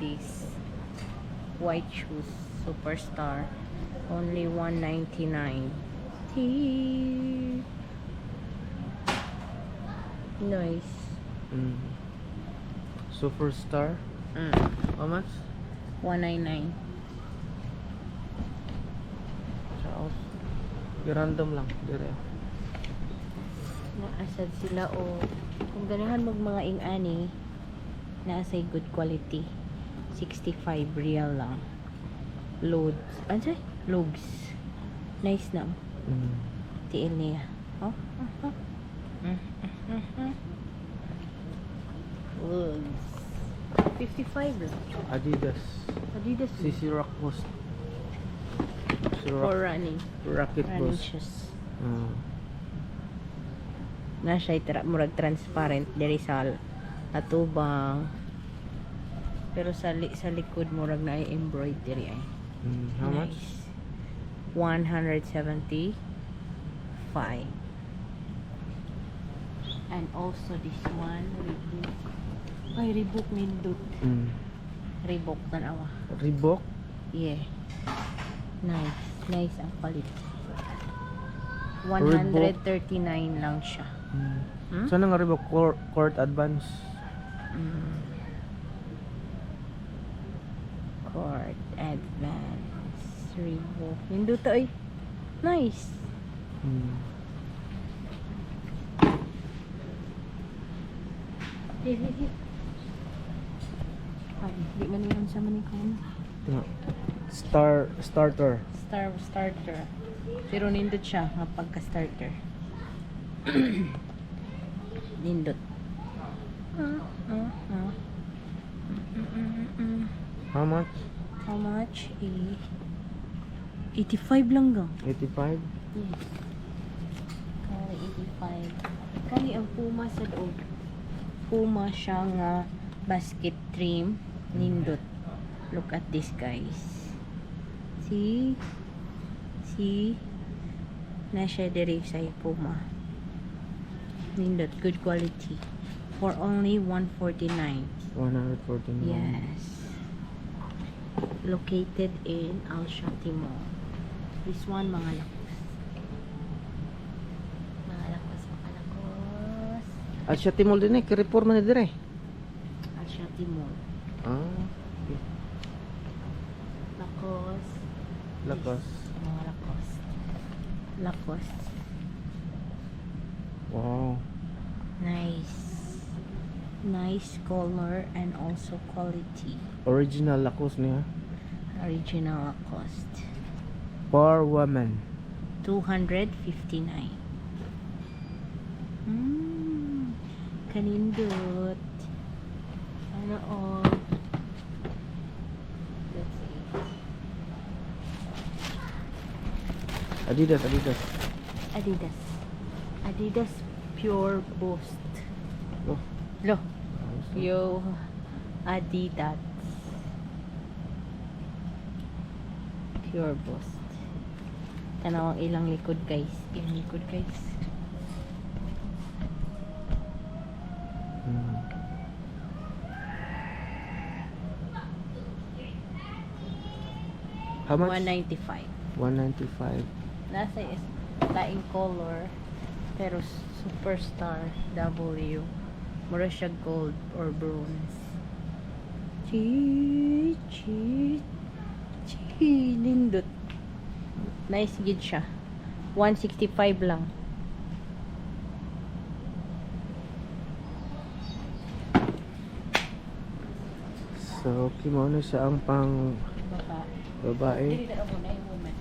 ladies. White shoes. Superstar. Only $199. Nice. Superstar. How much? $199. Chaos. Random lang. Dire. Naasad sila o kung ganahan mag mga ing-ani naasay good quality. 65 real lang. Loads. Ano? Lugs. Nice na. Tiil niya. Oh? Lugs. 55 lang. Adidas. Adidas. CC Rock Post. For running. Rocket Running Post. shoes. Na siya murag transparent diri sa atubang. Pero sa likod murag na ay embroidery ay. How nice. much? 175. And also this one, Reebok. Ay, Reebok nindot. Reebok tanawa. Reebok? Yeah. Nice. Nice ang quality. 139 lang siya. Saan nga Reebok? Court Advance? Court Advance. Reebok. Nindot ay. Nice. Ay, di man yun sa manikon. Starter. Starter. Pero nindot siya nga pagka-starter. Nindot. How much? How much? 85 lang gang. 85? Yes. Kali 85. Kani ang Puma sa loob. Puma siya nga basket trim. Nindot. Look at this guys. See? See? Na siya diri sa Puma. Nindot. Good quality. For only 149. 149. Yes. Located in Al-Shati Mall. This one, mga lakos. Mga lakos. At siya timol din eh. Carrefour man dire. Al-Shati Mall. Okay. Lakos. Lakos. Mga lakos. Lakos. Wow. Nice. Nice color and also quality. Original Lakos niya. Original Lacoste. For women. 259. Kanindot. Ano all? Let's see. Adidas. Adidas. Adidas Pure Boost. Oh. Lo. Yo. Adidas. Pure Boost. Tanaw ang ilang likod guys. Ilang likod guys. How much? 195. 195. Nasa is laing color pero Superstar W. Mura siya gold or bronze. Lindot. Nice gid siya. 165 lang. So, kimono siya ang pang Baka. babae. Dili na ako na yung woman.